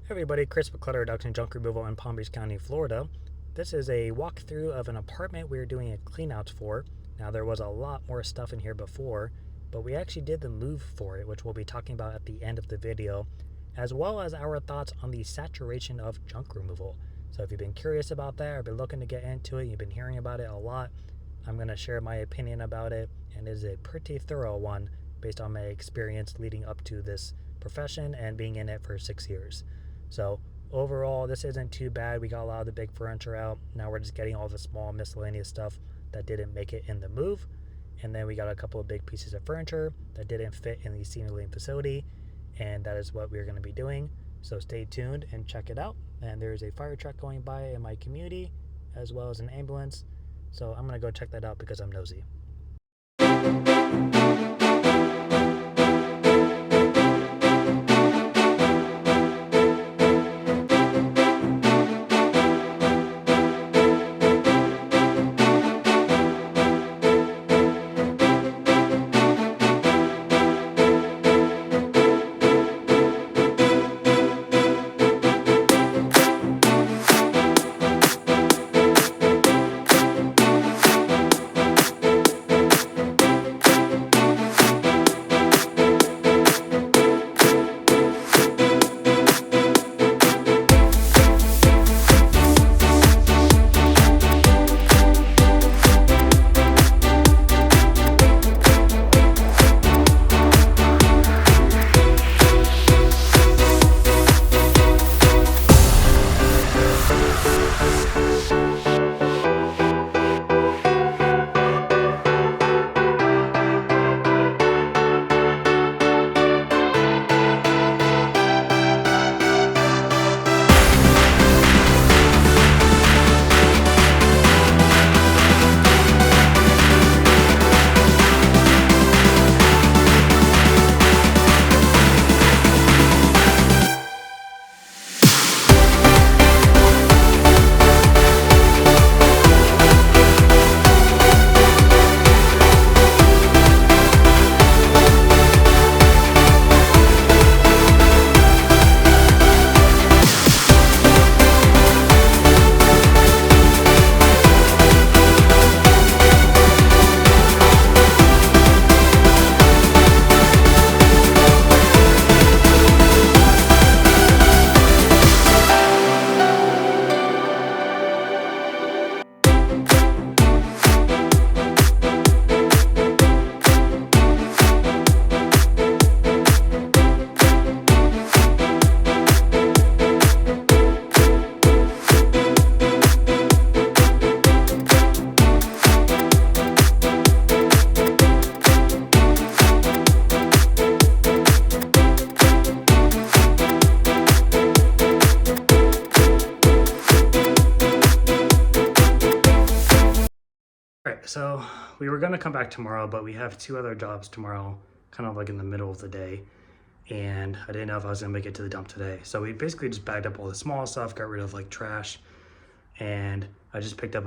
Hey everybody, Chris with Clutter Reduction Junk Removal in Palm Beach County, Florida. This is a walkthrough of an apartment we were doing a cleanout for. Now there was a lot more stuff in here before, but we actually did the move for it, which we'll be talking about at the end of the video, as well as our thoughts on the saturation of junk removal. So if you've been curious about that or been looking to get into it, you've been hearing about it a lot, I'm going to share my opinion about it, and it is a pretty thorough one based on my experience leading up to this profession and being in it for 6 years. So overall, this isn't too bad. We got a lot of the big furniture out. Now we're just getting all the small miscellaneous stuff that didn't make it in the move. And then we got a couple of big pieces of furniture that didn't fit in the senior living facility. And that is what we're going to be doing. So stay tuned and check it out. And there's a fire truck going by in my community, as well as an ambulance. So I'm going to go check that out because I'm nosy. Alright, so we were going to come back tomorrow, but we have 2 other jobs tomorrow, kind of like in the middle of the day. And I didn't know if I was going to make it to the dump today. So we basically just bagged up all the small stuff, got rid of like trash. And I just picked up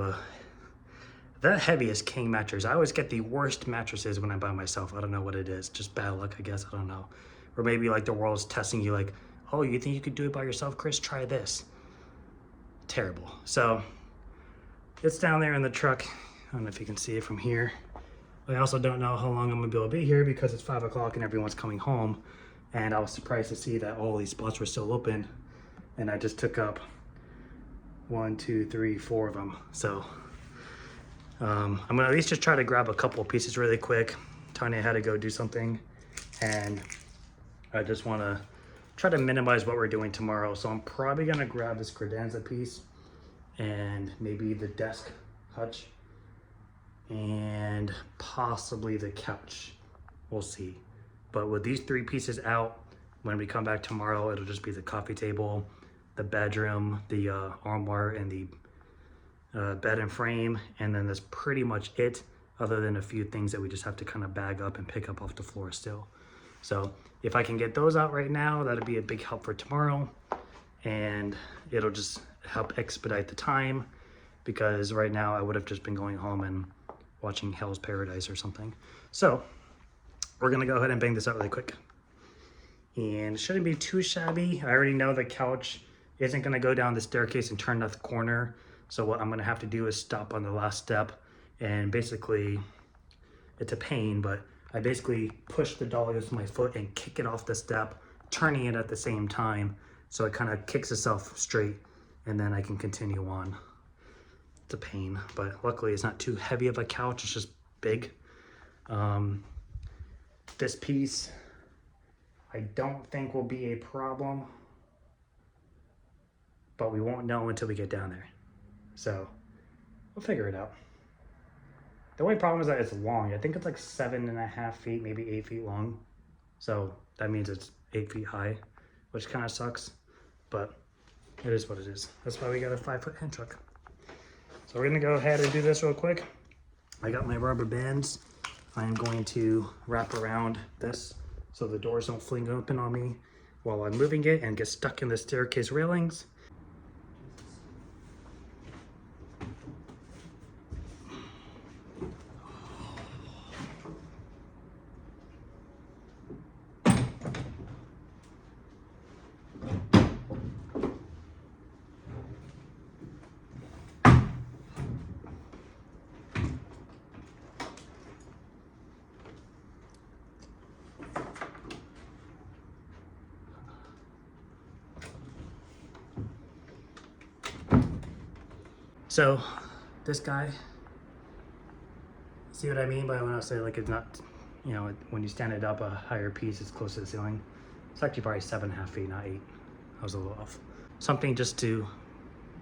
the heaviest king mattress. I always get the worst mattresses when I'm by myself. I don't know what it is. Just bad luck, I guess. I don't know. Or maybe like the world's testing you like, oh, you think you could do it by yourself, Chris? Try this. Terrible. So it's down there in the truck. I don't know if you can see it from here. I also don't know how long I'm gonna be able to be here because it's 5 o'clock and everyone's coming home. And I was surprised to see that all these spots were still open. And I just took up 1, 2, 3, 4 of them. So I'm gonna at least just try to grab a couple of pieces really quick. Tanya had to go do something. And I just wanna try to minimize what we're doing tomorrow. So I'm probably gonna grab this credenza piece and maybe the desk hutch and possibly the couch. We'll see. But with these 3 pieces out, when we come back tomorrow, it'll just be the coffee table, the bedroom, the armoire, and the bed and frame. And then that's pretty much it, other than a few things that we just have to kind of bag up and pick up off the floor still. So if I can get those out right now, that'll be a big help for tomorrow. And it'll just help expedite the time, because right now I would have just been going home and watching Hell's Paradise or something. So we're gonna go ahead and bang this out really quick. and it shouldn't be too shabby. I already know the couch isn't gonna go down the staircase and turn the corner. So what I'm gonna have to do is stop on the last step, and basically, it's a pain, but I basically push the dolly with my foot and kick it off the step, turning it at the same time. So it kind of kicks itself straight, and then I can continue on. It's a pain, but luckily it's not too heavy of a couch, it's just big. This piece, I don't think will be a problem, but we won't know until we get down there. So we'll figure it out. The only problem is that it's long. I think it's like 7.5 feet, maybe 8 feet long. So that means it's 8 feet high, which kind of sucks, but it is what it is. That's why we got a 5-foot hand truck. So we're gonna go ahead and do this real quick. I got my rubber bands. I am going to wrap around this so the doors don't fling open on me while I'm moving it and get stuck in the staircase railings. So this guy, see what I mean by when I say like it's not, you know, when you stand it up a higher piece, it's close to the ceiling. It's actually probably 7.5 feet, not 8. I was a little off. Something just to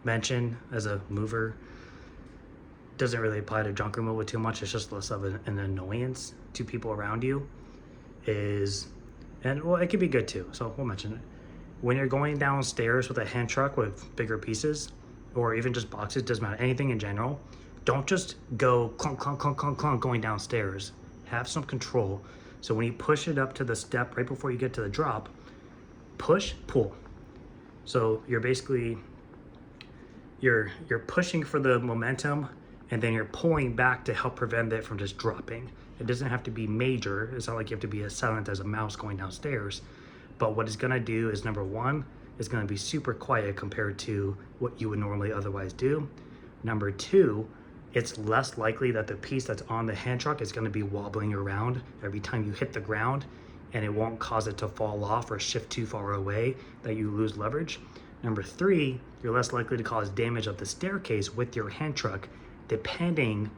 mention as a mover, doesn't really apply to junk removal too much. It's just less of an annoyance to people around you is, and well, it could be good too. So we'll mention it. When you're going downstairs with a hand truck with bigger pieces, or even just boxes, doesn't matter, anything in general, don't just go clunk, clunk, clunk, clunk, clunk going downstairs. Have some control. So when you push it up to the step right before you get to the drop, push, pull. So you're basically, you're pushing for the momentum, and then you're pulling back to help prevent it from just dropping. It doesn't have to be major. It's not like you have to be as silent as a mouse going downstairs. But what it's gonna do is, number one, it's gonna be super quiet compared to what you would normally otherwise do. Number two, it's less likely that the piece that's on the hand truck is gonna be wobbling around every time you hit the ground, and it won't cause it to fall off or shift too far away that you lose leverage. Number three, you're less likely to cause damage of the staircase with your hand truck, depending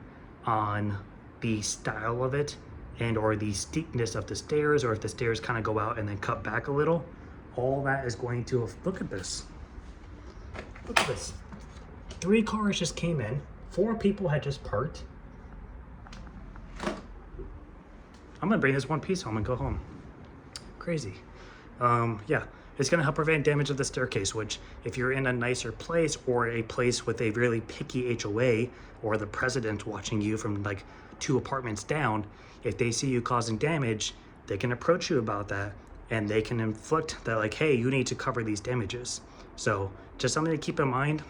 on the style of it and or the steepness of the stairs, or if the stairs kind of go out and then cut back a little. All that is going to, look at this. Look at this. 3 cars just came in. 4 people had just parked. I'm gonna bring this one piece home and go home. Crazy. Yeah, it's gonna help prevent damage of the staircase, which if you're in a nicer place or a place with a really picky HOA, or the president watching you from like 2 apartments down, if they see you causing damage, they can approach you about that, and they can inflict that, like, hey, you need to cover these damages. So just something to keep in mind.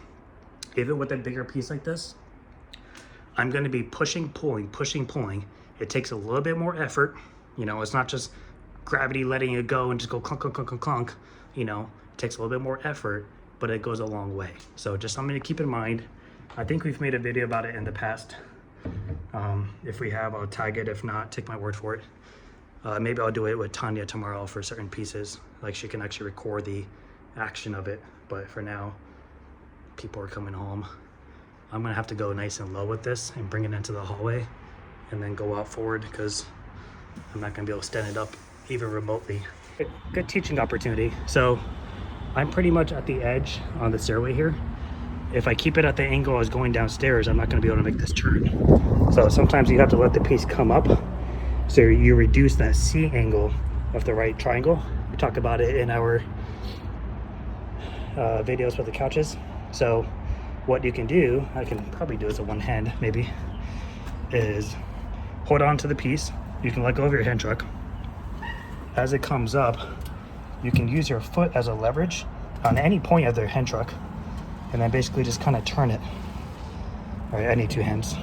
Even with a bigger piece like this, I'm gonna be pushing, pulling, pushing, pulling. It takes a little bit more effort. You know, it's not just gravity letting it go and just go clunk, clunk, clunk, clunk, clunk. You know, it takes a little bit more effort, but it goes a long way. So just something to keep in mind. I think we've made a video about it in the past. If we have, I'll tag it. If not, take my word for it. Maybe I'll do it with Tanya tomorrow for certain pieces. Like, she can actually record the action of it. But for now, people are coming home. I'm gonna have to go nice and low with this and bring it into the hallway and then go out forward, because I'm not gonna be able to stand it up even remotely. Good teaching opportunity. So I'm pretty much at the edge on the stairway here. If I keep it at the angle I was going downstairs, I'm not gonna be able to make this turn. So sometimes you have to let the piece come up, so you reduce that C angle of the right triangle. We talk about it in our videos with the couches. So what you can do, I can probably do this with one hand maybe, is hold on to the piece. You can let go of your hand truck. As it comes up, you can use your foot as a leverage on any point of the hand truck, and then basically just kind of turn it. All right, I need 2 hands.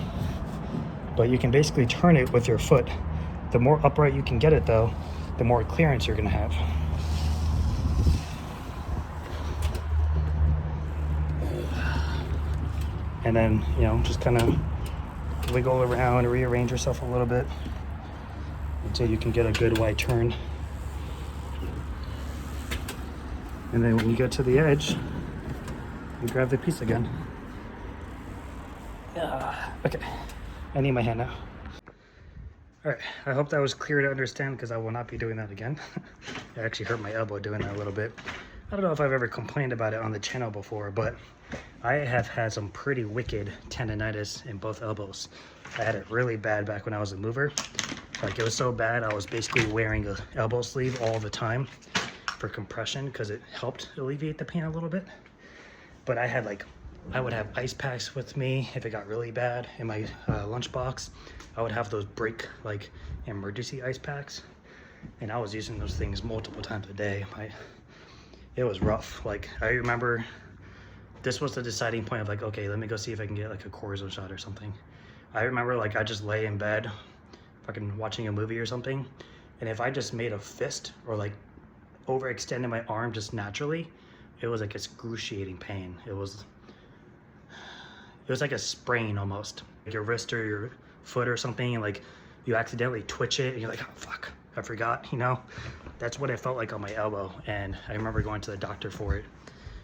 But you can basically turn it with your foot. The more upright you can get it though, the more clearance you're gonna have. and then, you know, just kind of wiggle around, rearrange yourself a little bit until you can get a good wide turn. And then when you get to the edge, you grab the piece again. Okay, I need my hand now. All right, I hope that was clear to understand because I will not be doing that again. I actually hurt my elbow doing that a little bit. I don't know if I've ever complained about it on the channel before, but I have had some pretty wicked tendonitis in both elbows. I had it really bad back when I was a mover. Like, it was so bad, I was basically wearing an elbow sleeve all the time for compression because it helped alleviate the pain a little bit. But I had I would have ice packs with me if it got really bad in my lunchbox. I would have those break emergency ice packs, and I was using those things multiple times a day. It was rough. Like, I remember this was the deciding point of okay, let me go see if I can get a cortisone shot or something. I remember I just lay in bed fucking watching a movie or something, and if I just made a fist or overextended my arm just naturally, it was excruciating pain. It was like a sprain almost. Your wrist or your foot or something, and you accidentally twitch it and you're like, oh fuck, I forgot, you know? That's what it felt like on my elbow, and I remember going to the doctor for it.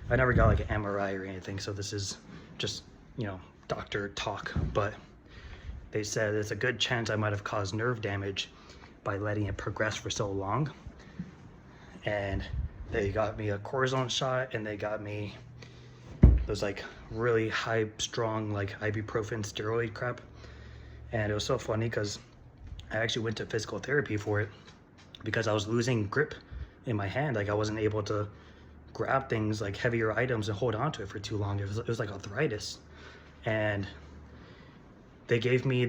I never got an MRI or anything, so this is just, you know, doctor talk, but they said there's a good chance I might have caused nerve damage by letting it progress for so long. And they got me a cortisone shot, and they got me those really high strong ibuprofen steroid crap. And it was so funny because I actually went to physical therapy for it because I was losing grip in my hand. I wasn't able to grab things heavier items and hold on to it for too long. It was like arthritis. And they gave me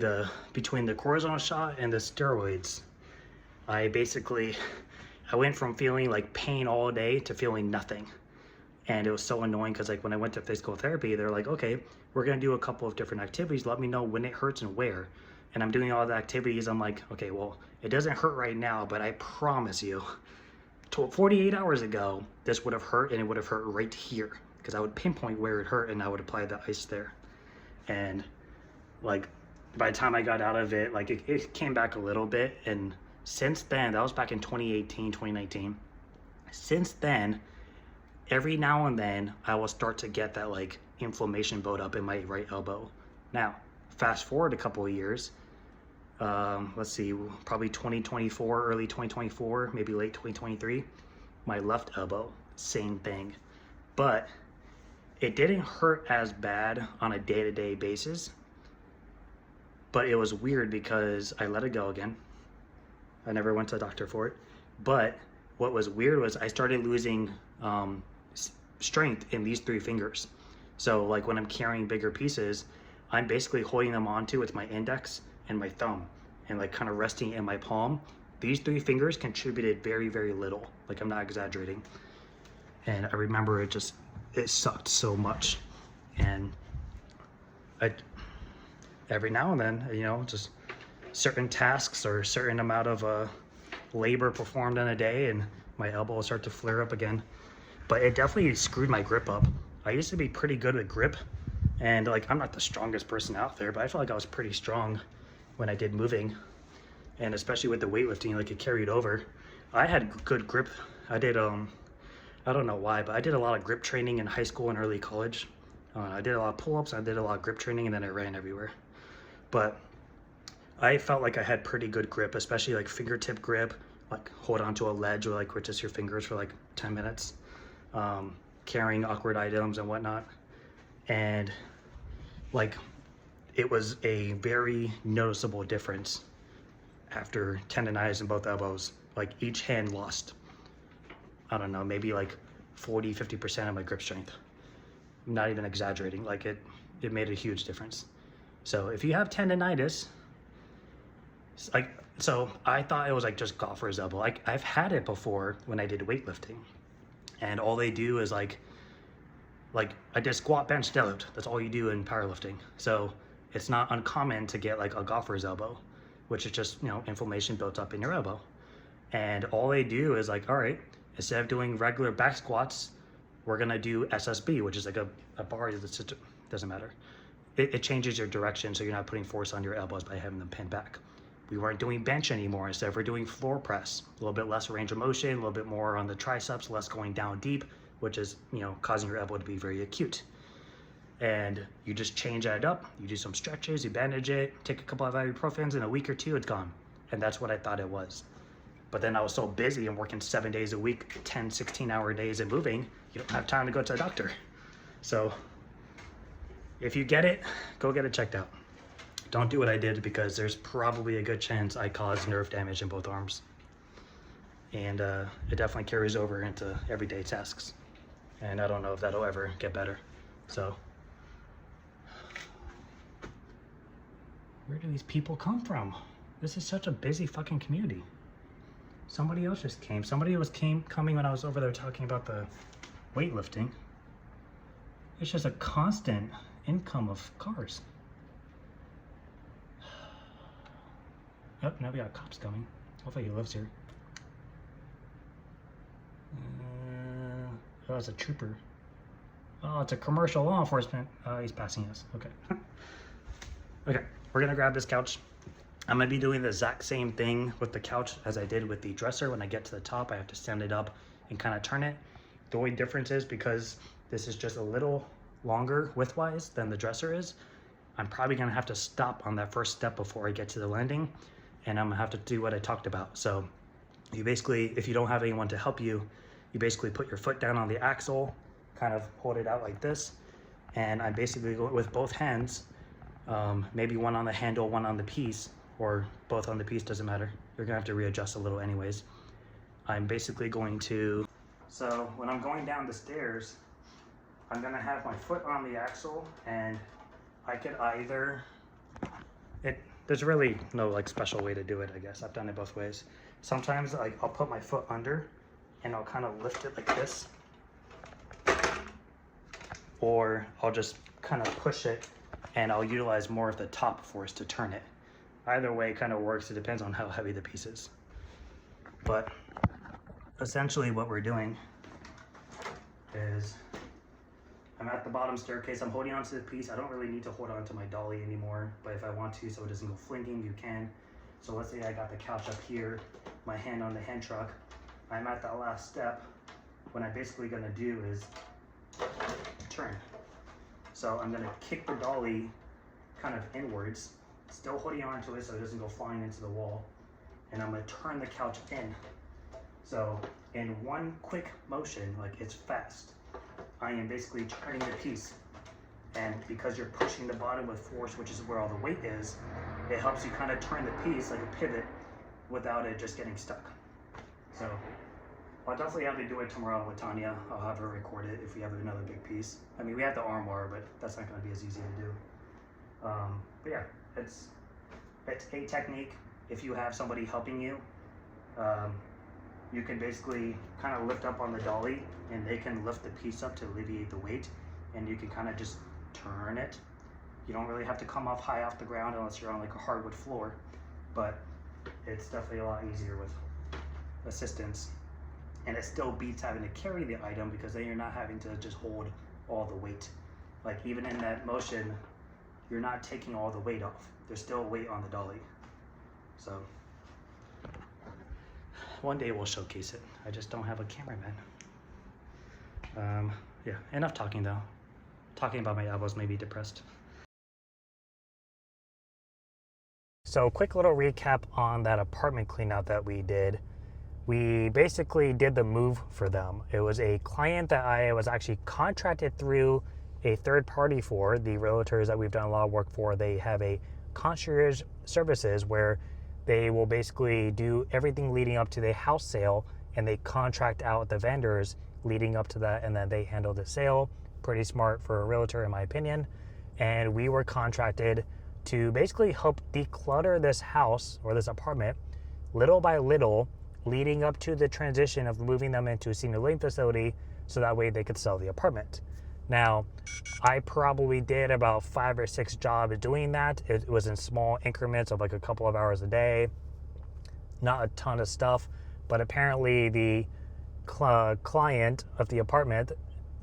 between the cortisone shot and the steroids, I went from feeling pain all day to feeling nothing. And it was so annoying because when I went to physical therapy, they're like, okay, we're gonna do a couple of different activities. Let me know when it hurts and where. And I'm doing all the activities. I'm like, okay, well, it doesn't hurt right now, but I promise you, 48 hours ago, this would have hurt, and it would have hurt right here because I would pinpoint where it hurt and I would apply the ice there. And by the time I got out of it, it came back a little bit. And since then, that was back in 2018, 2019. Since then, every now and then I will start to get that inflammation build up in my right elbow. Now, fast forward a couple of years, let's see, probably 2024, early 2024, maybe late 2023, my left elbow, same thing. But it didn't hurt as bad on a day-to-day basis, but it was weird because I let it go again. I never went to the doctor for it. But what was weird was I started losing strength in these three fingers. So when I'm carrying bigger pieces, I'm basically holding them onto with my index and my thumb and kind of resting in my palm. These three fingers contributed very, very little. I'm not exaggerating. And I remember it sucked so much. And every now and then, you know, just certain tasks or certain amount of labor performed in a day, and my elbow will start to flare up again. But it definitely screwed my grip up. I used to be pretty good with grip, and I'm not the strongest person out there, but I felt like I was pretty strong when I did moving, and especially with the weightlifting, it carried over. I had good grip. I did I don't know why, but I did a lot of grip training in high school and early college. I did a lot of pull-ups, I did a lot of grip training, and then I ran everywhere. But I felt like I had pretty good grip, especially fingertip grip, hold onto a ledge or with just your fingers for 10 minutes, carrying awkward items and whatnot. And it was a very noticeable difference after tendonitis in both elbows. Each hand lost, I don't know, maybe 40-50% of my grip strength. I'm not even exaggerating. It made a huge difference. So if you have tendonitis, so I thought it was just golfer's elbow. I've had it before when I did weightlifting, and all they do is I did squat, bench, deadlift. That's all you do in powerlifting. So it's not uncommon to get a golfer's elbow, which is just, you know, inflammation built up in your elbow. And all they do is all right, instead of doing regular back squats, we're gonna do SSB, which is a bar that doesn't matter. it changes your direction, so you're not putting force on your elbows by having them pinned back. We weren't doing bench anymore. Instead, we're doing floor press. A little bit less range of motion, a little bit more on the triceps, less going down deep, which is, you know, causing your elbow to be very acute. And you just change that up. You do some stretches, you bandage it, take a couple of ibuprofens, in a week or two, it's gone. And that's what I thought it was. But then I was so busy and working 7 days a week, 10, 16-hour days and moving, you don't have time to go to the doctor. So if you get it, go get it checked out. Don't do what I did, because there's probably a good chance I caused nerve damage in both arms. And it definitely carries over into everyday tasks. And I don't know if that'll ever get better. So where do these people come from? This is such a busy fucking community. Somebody else just came. Somebody was coming when I was over there talking about the weightlifting. It's just a constant income of cars. Oh, now we got cops coming. Hopefully he lives here. Oh, it's a trooper. Oh, it's a commercial law enforcement. He's passing us. Okay. Okay, we're gonna grab this couch. I'm gonna be doing the exact same thing with the couch as I did with the dresser. When I get to the top, I have to stand it up and kind of turn it. The only difference is, because this is just a little longer widthwise than the dresser is, I'm probably gonna have to stop on that first step before I get to the landing, and I'm gonna have to do what I talked about. So you basically, if you don't have anyone to help you, you basically put your foot down on the axle, kind of hold it out like this, and I'm basically going with both hands, maybe one on the handle, one on the piece, or both on the piece, doesn't matter. You're gonna have to readjust a little anyways. I'm basically going to, so when I'm going down the stairs, I'm gonna have my foot on the axle, and I could either, there's really no like special way to do it, I guess. I've done it both ways. Sometimes like I'll put my foot under and I'll kind of lift it like this, or I'll just kind of push it and I'll utilize more of the top force to turn it. Either way kind of works. It depends on how heavy the piece is. But essentially what we're doing is, I'm at the bottom staircase, I'm holding onto the piece. I don't really need to hold on to my dolly anymore, but if I want to so it doesn't go flinging, you can. So let's say I got the couch up here, my hand on the hand truck. I'm at that last step. What I'm basically gonna do is turn. So I'm gonna kick the dolly kind of inwards, still holding onto it so it doesn't go flying into the wall. And I'm gonna turn the couch in. So in one quick motion, like it's fast, I am basically turning the piece. And because you're pushing the bottom with force, which is where all the weight is, it helps you kind of turn the piece like a pivot without it just getting stuck. So I'll definitely have to do it tomorrow with Tanya. I'll have her record it if we have another big piece. I mean, we have the arm bar, but that's not going to be as easy to do. But yeah, it's a technique. If you have somebody helping you, you can basically kind of lift up on the dolly and they can lift the piece up to alleviate the weight, and you can kind of just turn it. You don't really have to come off high off the ground unless you're on like a hardwood floor, but it's definitely a lot easier with assistance. And it still beats having to carry the item, because then you're not having to just hold all the weight. Like even in that motion, you're not taking all the weight off. There's still weight on the dolly. So one day we'll showcase it. I just don't have a cameraman. Yeah, enough talking though. Talking about my elbows made me depressed. So quick little recap on that apartment cleanout that we did. We basically did the move for them. It was a client that I was actually contracted through a third party for. The realtors that we've done a lot of work for, they have a concierge services where they will basically do everything leading up to the house sale, and they contract out the vendors leading up to that, and then they handle the sale. Pretty smart for a realtor in my opinion. And we were contracted to basically help declutter this house or this apartment little by little, leading up to the transition of moving them into a senior living facility, so that way they could sell the apartment. Now, I probably did about 5 or 6 jobs doing that. It was in small increments of like a couple of hours a day, not a ton of stuff, but apparently the client of the apartment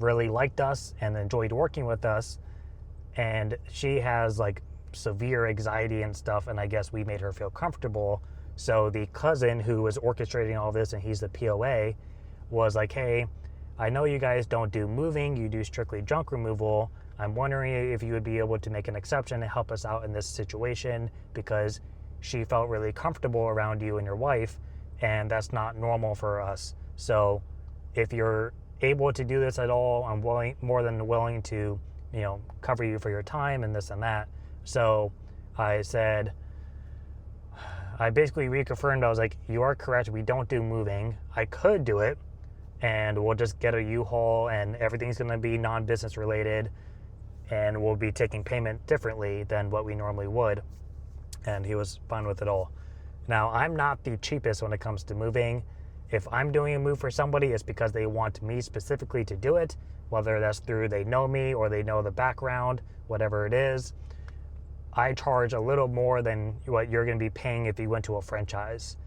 really liked us and enjoyed working with us. and she has like severe anxiety and stuff, and I guess we made her feel comfortable. So the cousin who was orchestrating all this, and he's the POA, was like, hey, I know you guys don't do moving, you do strictly junk removal. I'm wondering if you would be able to make an exception and help us out in this situation, because she felt really comfortable around you and your wife, and that's not normal for us. So if you're able to do this at all, I'm more than willing to, cover you for your time and this and that. So I said, I basically reconfirmed, I was like, you are correct, we don't do moving. I could do it, and we'll just get a U-Haul, and everything's going to be non-business related, and we'll be taking payment differently than what we normally would. And he was fine with it all. Now, I'm not the cheapest when it comes to moving. If I'm doing a move for somebody, it's because they want me specifically to do it, whether that's through they know me or they know the background, whatever it is. I charge a little more than what you're going to be paying if you went to a franchise,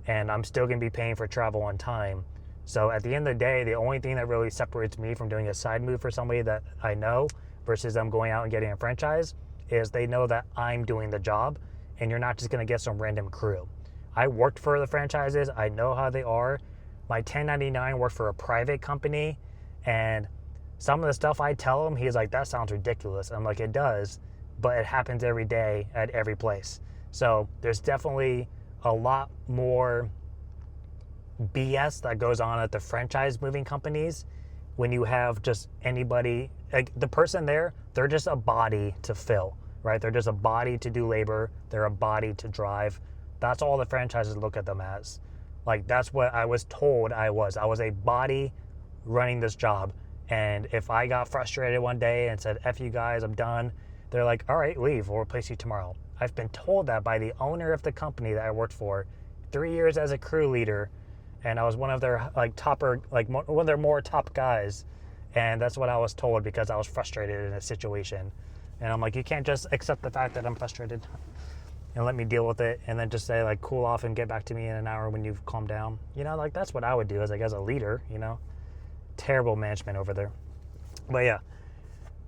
and I'm still going to be paying for travel on time. So at the end of the day, the only thing that really separates me from doing a side move for somebody that I know versus them going out and getting a franchise is they know that I'm doing the job, and you're not just going to get some random crew. I worked for the franchises. I know how they are. My 1099 worked for a private company, and some of the stuff I tell him, he's like, that sounds ridiculous. I'm like, it does, but it happens every day at every place. So there's definitely a lot more BS that goes on at the franchise moving companies when you have just anybody, like the person there, they're just a body to fill, right? They're just a body to do labor. They're a body to drive. That's all the franchises look at them as. Like, that's what I was told I was. I was a body running this job. And if I got frustrated one day and said, F you guys, I'm done, they're like, all right, leave, we'll replace you tomorrow. I've been told that by the owner of the company that I worked for, 3 years as a crew leader, and I was one of their one of their more top guys, and that's what I was told because I was frustrated in a situation. And I'm like, you can't just accept the fact that I'm frustrated and let me deal with it, and then just say like, cool off and get back to me in an hour when you've calmed down. Like that's what I would do as a leader. Terrible management over there. But yeah,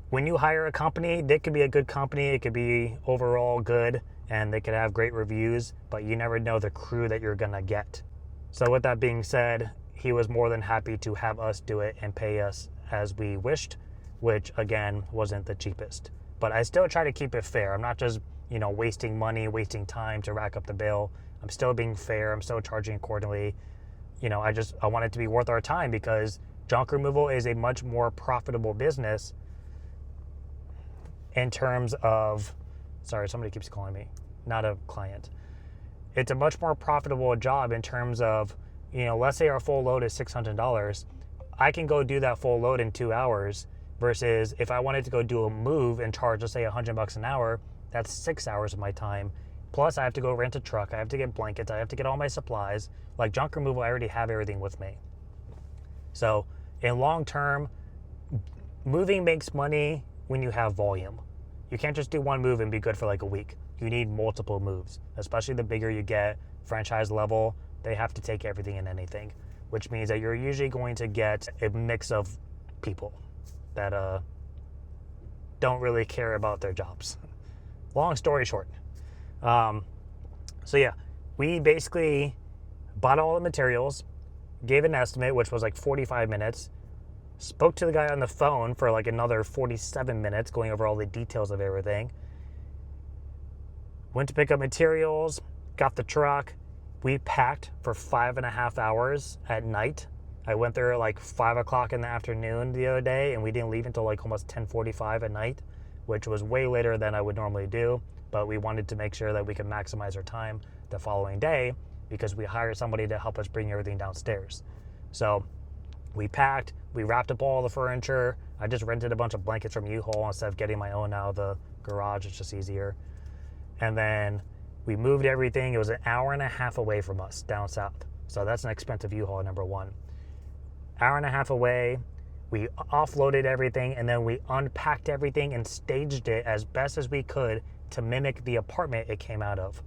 when you hire a company, they could be a good company, it could be overall good, and they could have great reviews, but you never know the crew that you're gonna get. So with that being said, he was more than happy to have us do it and pay us as we wished, which again wasn't the cheapest. But I still try to keep it fair. I'm not just, wasting money, wasting time to rack up the bill. I'm still being fair. I'm still charging accordingly. I want it to be worth our time, because junk removal is a much more profitable business in terms of, sorry, somebody keeps calling me, not a client. It's a much more profitable job in terms of, let's say our full load is $600. I can go do that full load in 2 hours, versus if I wanted to go do a move and charge, let's say $100 an hour, that's 6 hours of my time. Plus I have to go rent a truck. I have to get blankets. I have to get all my supplies. Like junk removal, I already have everything with me. So in long term, moving makes money when you have volume. You can't just do one move and be good for like a week. You need multiple moves, especially the bigger you get, franchise level, they have to take everything and anything, which means that you're usually going to get a mix of people that don't really care about their jobs. Long story short. So yeah, we basically bought all the materials, gave an estimate, which was like 45 minutes, spoke to the guy on the phone for like another 47 minutes, going over all the details of everything. Went to pick up materials, got the truck. We packed for 5.5 hours at night. I went there at like 5 o'clock in the afternoon the other day, and we didn't leave until like almost 10:45 at night, which was way later than I would normally do. But we wanted to make sure that we could maximize our time the following day, because we hired somebody to help us bring everything downstairs. So we packed, we wrapped up all the furniture. I just rented a bunch of blankets from U-Haul instead of getting my own out of the garage. It's just easier. And then we moved everything. It was an hour and a half away from us down south. So that's an expensive U-Haul, number one. Hour and a half away. We offloaded everything, and then we unpacked everything and staged it as best as we could to mimic the apartment it came out of.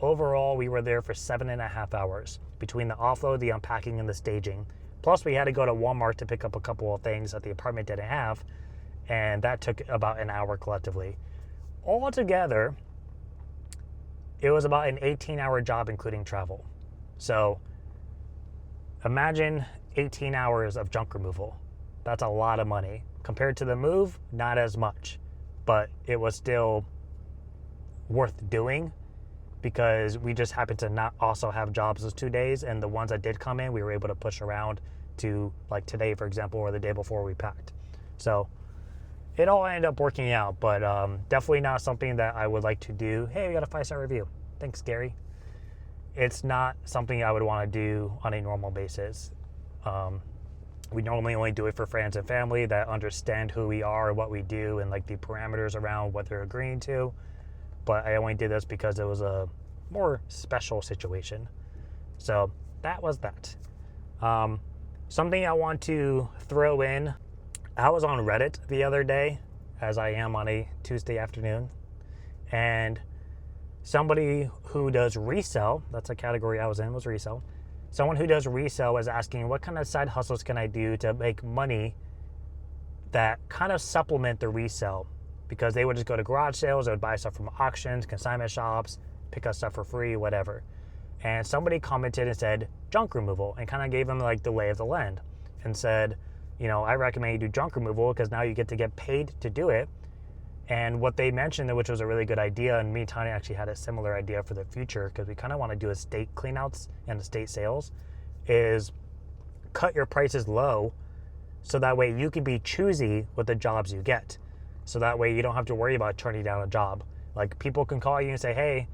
Overall, we were there for 7.5 hours between the offload, the unpacking, and the staging. Plus, we had to go to Walmart to pick up a couple of things that the apartment didn't have. and that took about an hour collectively. Altogether, it was about an 18-hour job, including travel. So imagine 18 hours of junk removal. That's a lot of money. Compared to the move, not as much, but it was still worth doing because we just happened to not also have jobs those 2 days, and the ones that did come in, we were able to push around to, like today, for example, or the day before we packed. So it all ended up working out, but definitely not something that I would like to do. Hey, we got a 5-star review. Thanks, Gary. It's not something I would want to do on a normal basis. We normally only do it for friends and family that understand who we are and what we do and like the parameters around what they're agreeing to. But I only did this because it was a more special situation. So that was that. Something I want to throw in, I was on Reddit the other day, as I am on a Tuesday afternoon, and somebody who does resell, that's a category I was in, was resell. Someone who does resell was asking, what kind of side hustles can I do to make money that kind of supplement the resell? Because they would just go to garage sales, they would buy stuff from auctions, consignment shops, pick up stuff for free, whatever. And somebody commented and said, junk removal, and kind of gave them like the lay of the land and said, you know, I recommend you do junk removal because now you get paid to do it. And what they mentioned, which was a really good idea, and me and Tanya actually had a similar idea for the future because we kind of want to do estate cleanouts and estate sales, is cut your prices low so that way you can be choosy with the jobs you get. So that way you don't have to worry about turning down a job. Like people can call you and say, hey,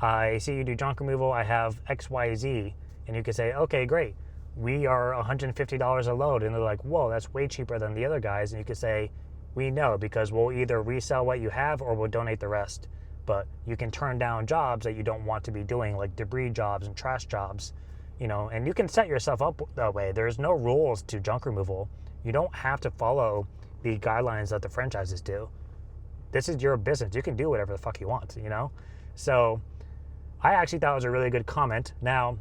I see you do junk removal, I have XYZ. And you can say, okay, great. We are $150 a load. And they're like, whoa, that's way cheaper than the other guys. And you can say, we know because we'll either resell what you have or we'll donate the rest. But you can turn down jobs that you don't want to be doing, like debris jobs and trash jobs, you know, and you can set yourself up that way. There's no rules to junk removal. You don't have to follow the guidelines that the franchises do. This is your business. You can do whatever the fuck you want, you know? So I actually thought it was a really good comment. Now,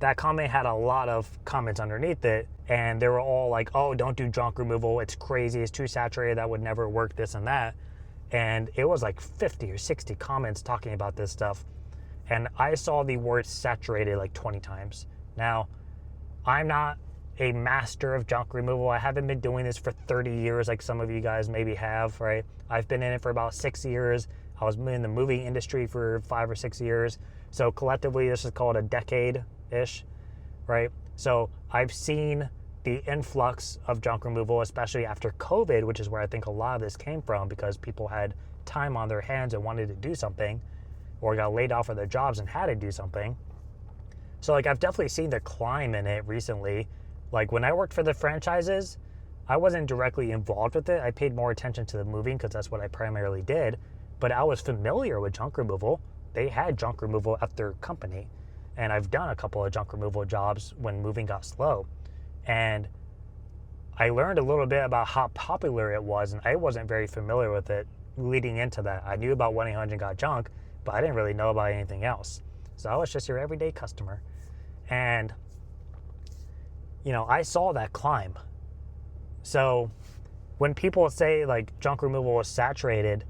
that comment had a lot of comments underneath it, and they were all like, oh, don't do junk removal. It's crazy. It's too saturated. That would never work, this and that. And it was like 50 or 60 comments talking about this stuff. And I saw the word saturated like 20 times. Now, I'm not a master of junk removal. I haven't been doing this for 30 years like some of you guys maybe have, right? I've been in it for about 6 years. I was in the movie industry for 5 or 6 years. So collectively, this is called a decade-ish, right? So I've seen the influx of junk removal, especially after COVID, which is where I think a lot of this came from because people had time on their hands and wanted to do something or got laid off of their jobs and had to do something. So like I've definitely seen the climb in it recently. Like when I worked for the franchises, I wasn't directly involved with it. I paid more attention to the moving because that's what I primarily did. But I was familiar with junk removal. They had junk removal at their company. And I've done a couple of junk removal jobs when moving got slow. And I learned a little bit about how popular it was, and I wasn't very familiar with it leading into that. I knew about 1-800-GOT-JUNK, but I didn't really know about anything else. So I was just your everyday customer. And, you know, I saw that climb. So when people say like junk removal is saturated,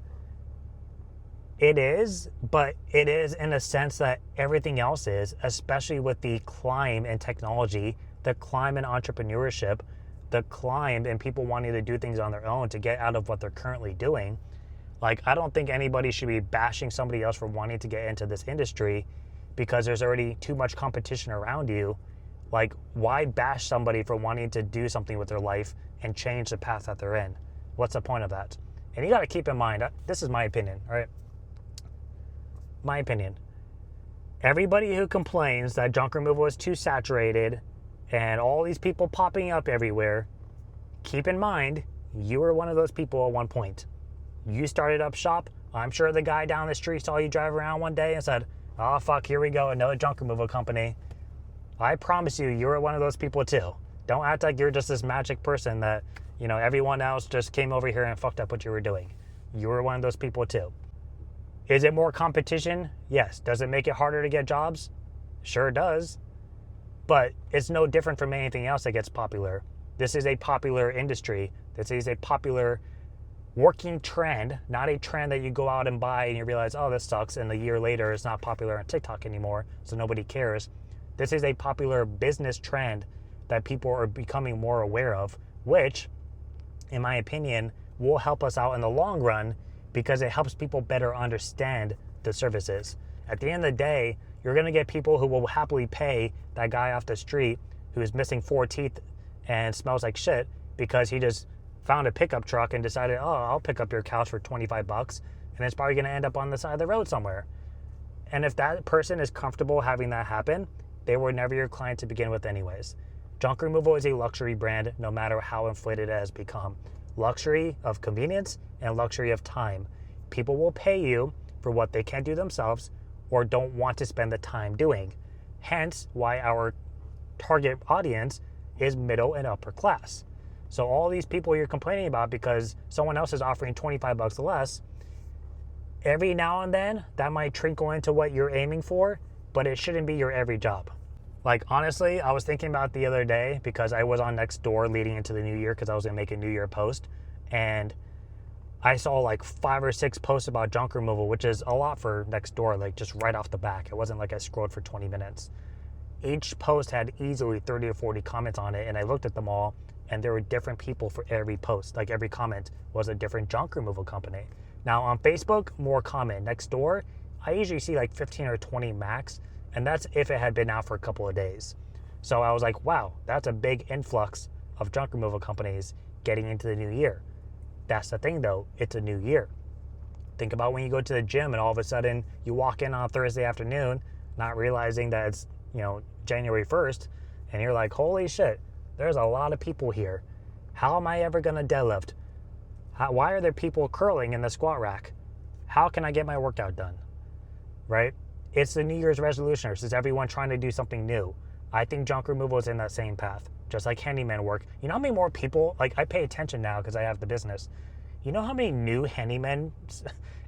it is, but it is in a sense that everything else is, especially with the climb in technology, the climb in entrepreneurship, the climb in people wanting to do things on their own to get out of what they're currently doing. Like, I don't think anybody should be bashing somebody else for wanting to get into this industry because there's already too much competition around you. Like, why bash somebody for wanting to do something with their life and change the path that they're in? What's the point of that? And you got to keep in mind, this is my opinion, all right? My opinion. Everybody who complains that junk removal is too saturated and all these people popping up everywhere, keep in mind, you were one of those people at one point. You started up shop. I'm sure the guy down the street saw you drive around one day and said, oh, fuck, here we go, another junk removal company. I promise you were one of those people too. Don't act like you're just this magic person that, you know, everyone else just came over here and fucked up what you were doing. You were one of those people too. Is it more competition? Yes. Does it make it harder to get jobs? Sure does. But it's no different from anything else that gets popular. This is a popular industry. This is a popular working trend, not a trend that you go out and buy and you realize, oh, this sucks, and a year later it's not popular on TikTok anymore, so nobody cares. This is a popular business trend that people are becoming more aware of, which, in my opinion, will help us out in the long run because it helps people better understand the services. At the end of the day, you're going to get people who will happily pay that guy off the street who is missing 4 teeth and smells like shit because he just found a pickup truck and decided, oh, I'll pick up your couch for $25, and it's probably going to end up on the side of the road somewhere. And if that person is comfortable having that happen, they were never your client to begin with anyways. Junk removal is a luxury brand, no matter how inflated it has become. Luxury of convenience and luxury of time. People will pay you for what they can't do themselves or don't want to spend the time doing. Hence why our target audience is middle and upper class. So all these people you're complaining about because someone else is offering $25 less, every now and then that might trickle into what you're aiming for, but it shouldn't be your every job. Like, honestly, I was thinking about the other day because I was on Nextdoor leading into the new year because I was going to make a New Year post, and I saw like 5 or 6 posts about junk removal, which is a lot for Nextdoor, like just right off the back. It wasn't like I scrolled for 20 minutes. Each post had easily 30 or 40 comments on it, and I looked at them all, and there were different people for every post. Like every comment was a different junk removal company. Now on Facebook, more common. Nextdoor, I usually see like 15 or 20 max, and that's if it had been out for a couple of days. So I was like, wow, that's a big influx of junk removal companies getting into the new year. That's the thing though, it's a new year. Think about when you go to the gym and all of a sudden you walk in on Thursday afternoon, not realizing that it's, January 1st, and you're like, holy shit, there's a lot of people here. How am I ever gonna deadlift? Why are there people curling in the squat rack? How can I get my workout done? Right? It's the New Year's resolutioners. It's everyone trying to do something new. I think junk removal is in that same path, just like handyman work. You know how many more people, like I pay attention now because I have the business. You know how many new handymen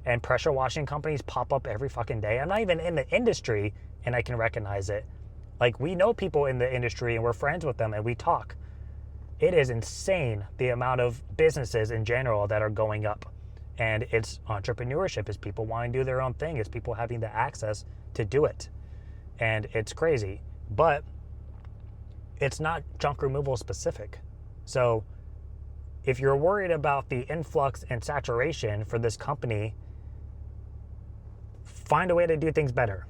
and pressure washing companies pop up every fucking day? I'm not even in the industry and I can recognize it. Like, we know people in the industry and we're friends with them and we talk. It is insane the amount of businesses in general that are going up. And it's entrepreneurship. It's people wanting to do their own thing. It's people having the access to do it. And it's crazy. But it's not junk removal specific. So if you're worried about the influx and saturation for this company, find a way to do things better.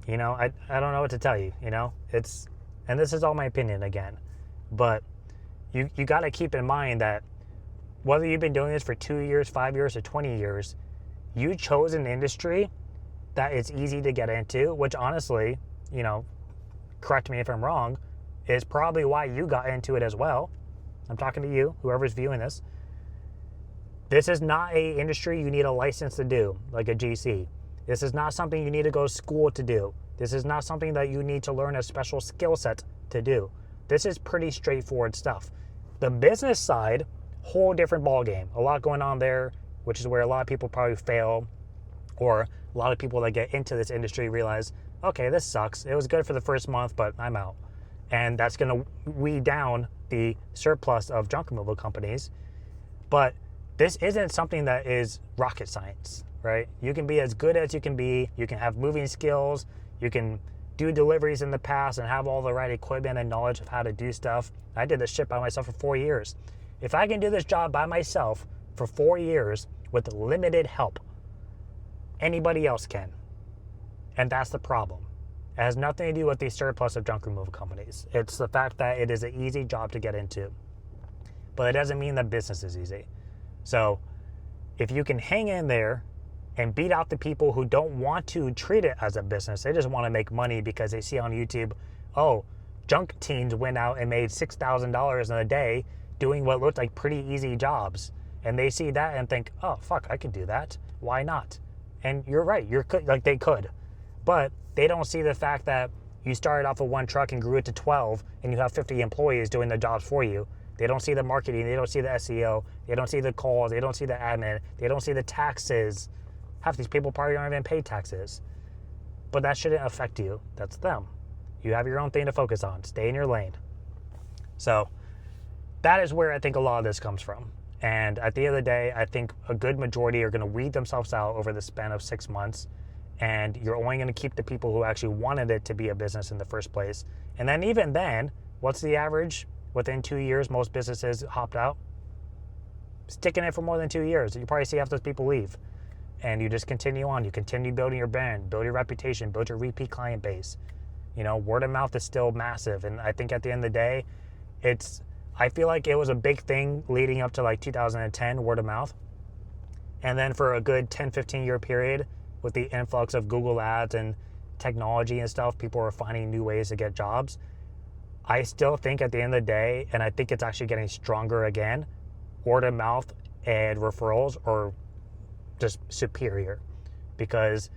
I don't know what to tell you, and this is all my opinion again, but you got to keep in mind that whether you've been doing this for 2 years, 5 years, or 20 years, you chose an industry that it's easy to get into, which honestly, correct me if I'm wrong, is probably why you got into it as well. I'm talking to you, whoever's viewing this. This is not a industry you need a license to do, like a GC. This is not something you need to go to school to do. This is not something that you need to learn a special skill set to do. This is pretty straightforward stuff. The business side, whole different ballgame. A lot going on there, which is where a lot of people probably fail, or a lot of people that get into this industry realize, okay, this sucks. It was good for the first month, but I'm out. And that's going to weed down the surplus of junk removal companies. But this isn't something that is rocket science, right? You can be as good as you can be. You can have moving skills. You can do deliveries in the past and have all the right equipment and knowledge of how to do stuff. I did this shit by myself for 4 years. If I can do this job by myself for 4 years with limited help, anybody else can. And that's the problem. It has nothing to do with the surplus of junk removal companies. It's the fact that it is an easy job to get into. But it doesn't mean that business is easy. So if you can hang in there and beat out the people who don't want to treat it as a business, they just want to make money because they see on YouTube, oh, junk teens went out and made $6,000 in a day doing what looked like pretty easy jobs. And they see that and think, oh, fuck, I could do that. Why not? And you're right, they could. But they don't see the fact that you started off with 1 truck and grew it to 12 and you have 50 employees doing the jobs for you. They don't see the marketing, they don't see the SEO, they don't see the calls, they don't see the admin, they don't see the taxes. Half these people probably aren't even paid taxes. But that shouldn't affect you. That's them. You have your own thing to focus on. Stay in your lane. So that is where I think a lot of this comes from. And at the end of the day, I think a good majority are going to weed themselves out over the span of 6 months. And you're only going to keep the people who actually wanted it to be a business in the first place. And then even then, what's the average? Within 2 years, most businesses hopped out. Sticking it for more than 2 years, you probably see half those people leave. And you just continue on. You continue building your brand, build your reputation, build your repeat client base. You know, word of mouth is still massive. And I think at the end of the day, I feel like it was a big thing leading up to like 2010, word of mouth. And then for a good 10, 15 year period, with the influx of Google ads and technology and stuff, people are finding new ways to get jobs. I still think at the end of the day, and I think it's actually getting stronger again, word of mouth and referrals are just superior, because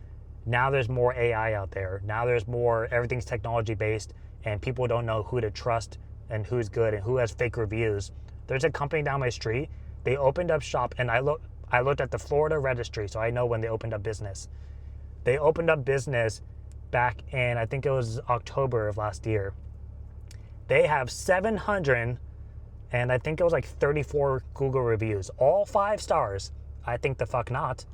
now there's more AI out there. Now there's more, everything's technology based, and people don't know who to trust and who's good and who has fake reviews. There's a company down my street, they opened up shop, and I looked at the Florida registry, so I know when they opened up business. They opened up business back in, I think it was October of last year. They have 700, and I think it was like 34 Google reviews, all 5 stars. I think the fuck not.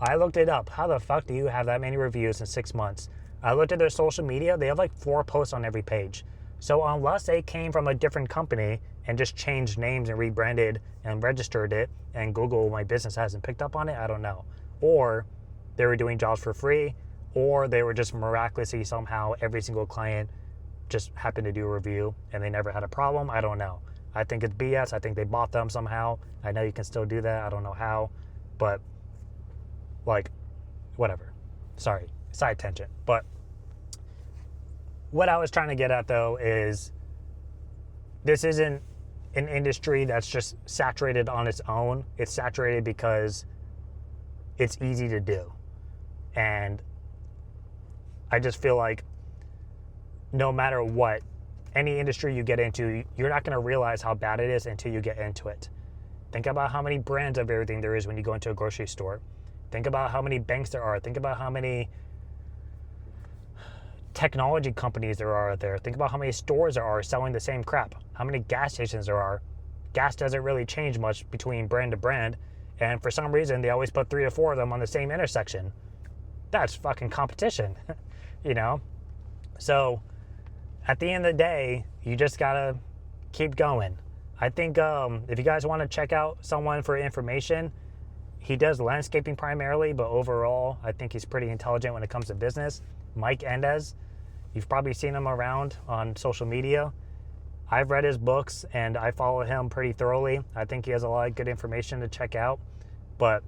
I looked it up. How the fuck do you have that many reviews in 6 months? I looked at their social media. They have like 4 posts on every page. So unless they came from a different company and just changed names and rebranded and registered it, and Google My Business hasn't picked up on it, I don't know. Or they were doing jobs for free, or they were just miraculously somehow every single client just happened to do a review and they never had a problem. I don't know. I think it's BS. I think they bought them somehow. I know you can still do that. I don't know how, but like, whatever. Sorry, side tangent. But what I was trying to get at though is this isn't an industry that's just saturated on its own. It's saturated because it's easy to do. And I just feel like no matter what, any industry you get into, you're not going to realize how bad it is until you get into it. Think about how many brands of everything there is when you go into a grocery store. Think about how many banks there are. Think about how many technology companies there are out there. Think about how many stores there are selling the same crap. How many gas stations there are. Gas doesn't really change much between brand to brand. And for some reason, they always put 3 or 4 of them on the same intersection. That's fucking competition, you know? So at the end of the day, you just gotta keep going. I think if you guys want to check out someone for information, he does landscaping primarily, but overall, I think he's pretty intelligent when it comes to business. Mike Endez, you've probably seen him around on social media. I've read his books and I follow him pretty thoroughly. I think he has a lot of good information to check out. But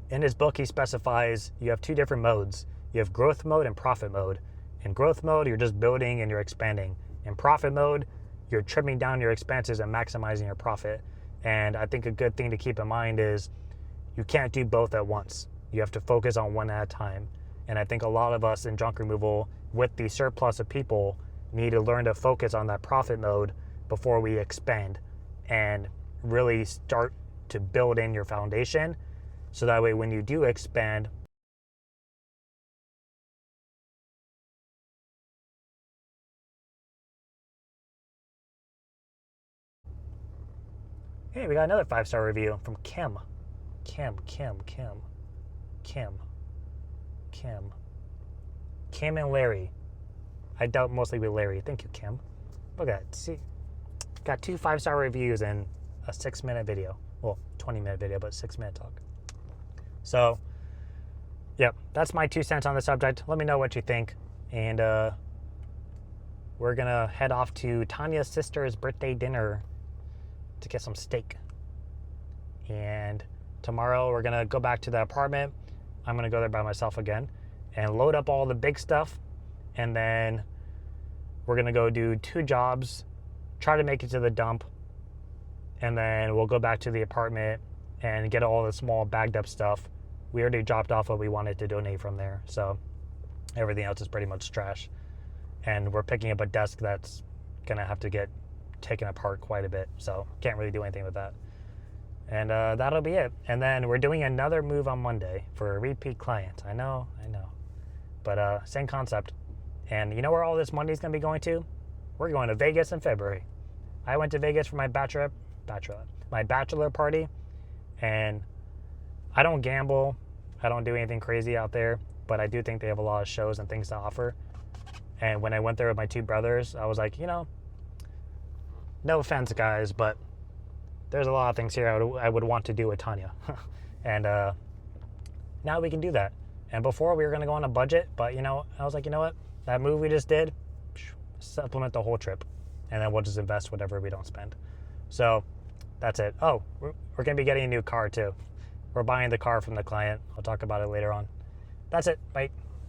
in his book, he specifies you have 2 different modes. You have growth mode and profit mode. In growth mode, you're just building and you're expanding. In profit mode, you're trimming down your expenses and maximizing your profit. And I think a good thing to keep in mind is you can't do both at once. You have to focus on one at a time. And I think a lot of us in junk removal, with the surplus of people, need to learn to focus on that profit mode before we expand and really start to build in your foundation. So that way when you do expand, hey, we got another 5-star review from Kim. Kim and Larry. I doubt mostly with Larry. Thank you, Kim. Look at that. See, got 2 5-star reviews in a 6-minute video. Well, 20-minute video, but 6-minute talk. So, yep, that's my 2 cents on the subject. Let me know what you think. And we're going to head off to Tanya's sister's birthday dinner to get some steak. And tomorrow we're going to go back to the apartment. I'm going to go there by myself again and load up all the big stuff. And then we're going to go do 2 jobs, try to make it to the dump. And then we'll go back to the apartment and get all the small bagged up stuff. We already dropped off what we wanted to donate from there. So everything else is pretty much trash. And we're picking up a desk that's going to have to get taken apart quite a bit. So can't really do anything with that. And that'll be it. And then we're doing another move on Monday for a repeat client. I know. But same concept. And you know where all this money is going to be going to? We're going to Vegas in February. I went to Vegas for my my bachelor party, and I don't gamble. I don't do anything crazy out there, but I do think they have a lot of shows and things to offer. And when I went there with my two brothers, I was like, no offense, guys, but there's a lot of things here I would want to do with Tanya. And now we can do that. And before we were going to go on a budget, but I was like, you know what? That move we just did, supplement the whole trip. And then we'll just invest whatever we don't spend. So that's it. Oh, we're going to be getting a new car too. We're buying the car from the client. I'll talk about it later on. That's it. Bye.